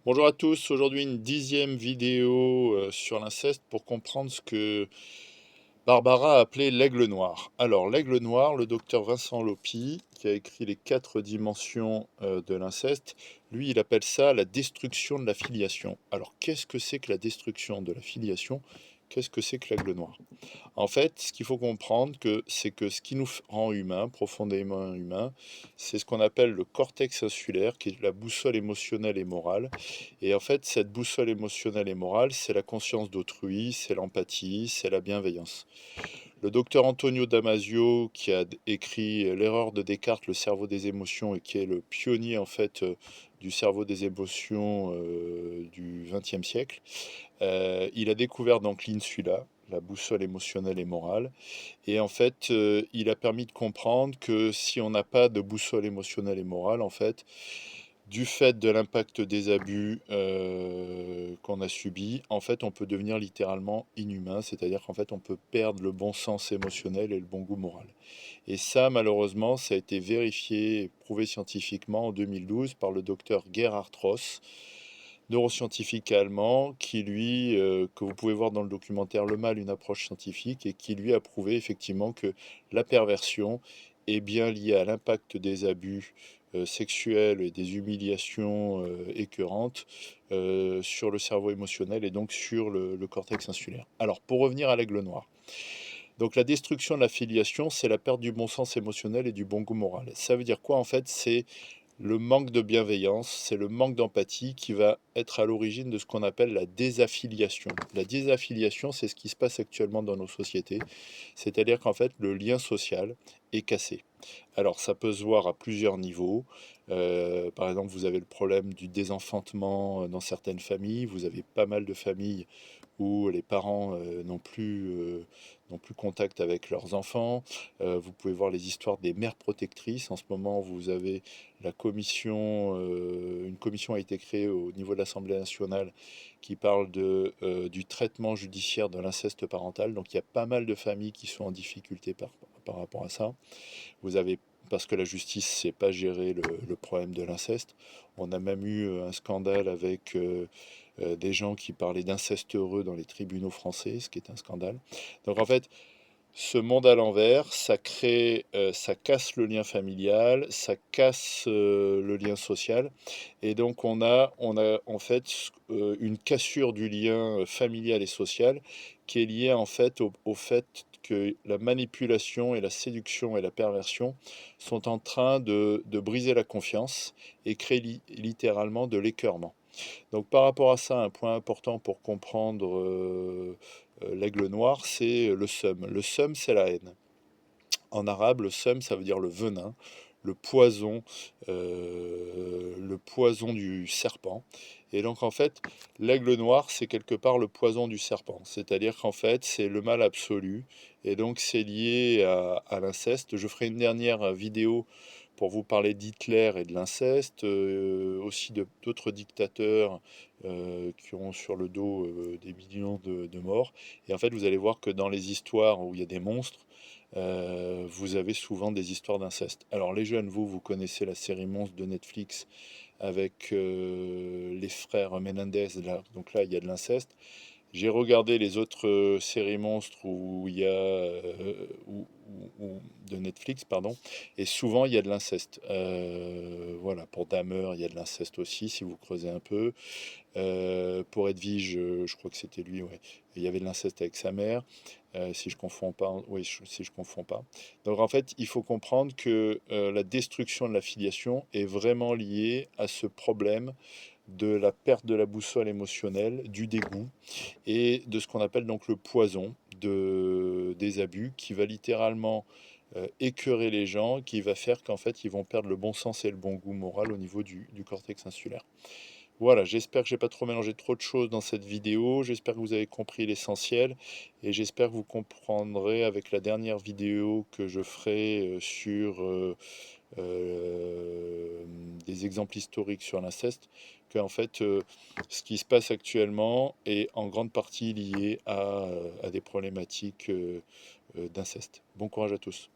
Bonjour à tous, aujourd'hui une 10e vidéo sur l'inceste pour comprendre ce que Barbara a appelé l'aigle noir. Alors l'aigle noir, le docteur Vincent Lopi, qui a écrit les 4 dimensions de l'inceste, lui il appelle ça la destruction de la filiation. Alors qu'est-ce que c'est que la destruction de la filiation? Qu'est-ce que c'est que l'aigle noir? En fait, ce qu'il faut comprendre, c'est que ce qui nous rend humains, profondément humains, c'est ce qu'on appelle le cortex insulaire, qui est la boussole émotionnelle et morale. Et en fait, cette boussole émotionnelle et morale, c'est la conscience d'autrui, c'est l'empathie, c'est la bienveillance. Le docteur Antonio Damasio, qui a écrit L'erreur de Descartes, le cerveau des émotions, et qui est le pionnier en fait du cerveau des émotions du XXe siècle, il a découvert donc l'insula, la boussole émotionnelle et morale. Et en fait, il a permis de comprendre que si on n'a pas de boussole émotionnelle et morale, en fait, du fait de l'impact des abus qu'on a subis, en fait, on peut devenir littéralement inhumain, c'est-à-dire qu'en fait, on peut perdre le bon sens émotionnel et le bon goût moral. Et ça, malheureusement, ça a été vérifié et prouvé scientifiquement en 2012 par le docteur Gerhard Ross, neuroscientifique allemand, qui lui, que vous pouvez voir dans le documentaire Le Mal, une approche scientifique, et qui lui a prouvé effectivement que la perversion est bien liée à l'impact des abus sexuels et des humiliations écœurantes sur le cerveau émotionnel et donc sur le cortex insulaire. Alors, pour revenir à l'aigle noir. Donc la destruction de la filiation, c'est la perte du bon sens émotionnel et du bon goût moral. Ça veut dire quoi en fait? C'est le manque de bienveillance, c'est le manque d'empathie qui va être à l'origine de ce qu'on appelle la désaffiliation. La désaffiliation, c'est ce qui se passe actuellement dans nos sociétés, c'est-à-dire qu'en fait, le lien social est cassé. Alors, ça peut se voir à plusieurs niveaux. Par exemple, vous avez le problème du désenfantement dans certaines familles. Vous avez pas mal de familles où les parents n'ont plus contact avec leurs enfants. Vous pouvez voir les histoires des mères protectrices. En ce moment, vous avez une commission a été créée au niveau de l'Assemblée nationale qui parle du traitement judiciaire de l'inceste parental. Donc il y a pas mal de familles qui sont en difficulté par rapport à ça. Vous avez parce que la justice ne sait pas gérer le problème de l'inceste. On a même eu un scandale avec des gens qui parlaient d'inceste heureux dans les tribunaux français, ce qui est un scandale. Donc en fait, ce monde à l'envers, ça casse le lien familial, ça casse le lien social, et donc on a en fait une cassure du lien familial et social qui est liée en fait au fait que la manipulation et la séduction et la perversion sont en train de briser la confiance et créer littéralement de l'écœurement. Donc par rapport à ça, un point important pour comprendre l'aigle noir, c'est le seum. Le seum, c'est la haine. En arabe, le seum, ça veut dire le venin, le poison du serpent. Et donc en fait, l'aigle noir, c'est quelque part le poison du serpent. C'est-à-dire qu'en fait, c'est le mal absolu. Et donc c'est lié à l'inceste. Je ferai une dernière vidéo pour vous parler d'Hitler et de l'inceste, aussi d'autres dictateurs qui ont sur le dos des millions de morts. Et en fait, vous allez voir que dans les histoires où il y a des monstres, vous avez souvent des histoires d'inceste. Alors les jeunes, vous connaissez la série Monstre de Netflix avec les frères Menendez, là, donc là il y a de l'inceste. J'ai regardé les autres séries monstres où il y a de Netflix, pardon, et souvent il y a de l'inceste. Voilà, pour Dahmer, il y a de l'inceste aussi, si vous creusez un peu. Pour Edwige, je crois que c'était lui, ouais. Il y avait de l'inceste avec sa mère, si je confonds pas. Oui, si je confonds pas. Donc en fait, il faut comprendre que la destruction de la filiation est vraiment liée à ce problème de la perte de la boussole émotionnelle, du dégoût et de ce qu'on appelle donc le poison des abus qui va littéralement écœurer les gens, qui va faire qu'en fait ils vont perdre le bon sens et le bon goût moral au niveau du cortex insulaire. Voilà, j'espère que j'ai pas trop mélangé trop de choses dans cette vidéo, j'espère que vous avez compris l'essentiel et j'espère que vous comprendrez avec la dernière vidéo que je ferai sur des exemples historiques sur l'inceste, que en fait ce qui se passe actuellement est en grande partie lié à des problématiques d'inceste. Bon courage à tous.